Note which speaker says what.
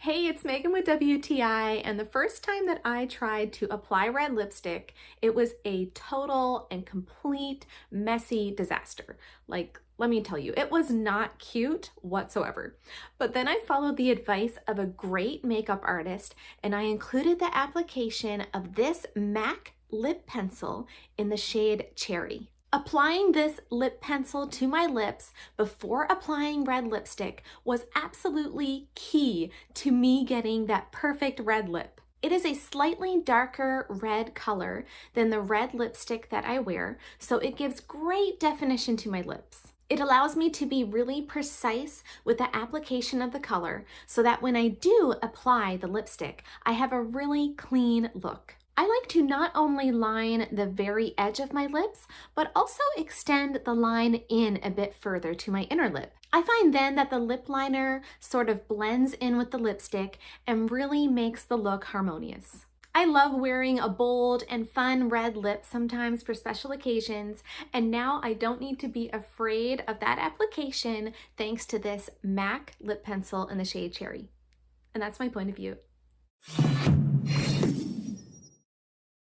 Speaker 1: Hey, it's Megan with WTI, and the first time that I tried to apply red lipstick, it was a total and complete messy disaster. Let me tell you, it was not cute whatsoever. But then I followed the advice of a great makeup artist, and I included the application of this MAC lip pencil in the shade Cherry. Applying this lip pencil to my lips before applying red lipstick was absolutely key to me getting that perfect red lip. It is a slightly darker red color than the red lipstick that I wear, so it gives great definition to my lips. It allows me to be really precise with the application of the color so that when I do apply the lipstick, I have a really clean look. I like to not only line the very edge of my lips, but also extend the line in a bit further to my inner lip. I find then that the lip liner sort of blends in with the lipstick and really makes the look harmonious. I love wearing a bold and fun red lip sometimes for special occasions, and now I don't need to be afraid of that application thanks to this MAC lip pencil in the shade Cherry. And that's my point of view.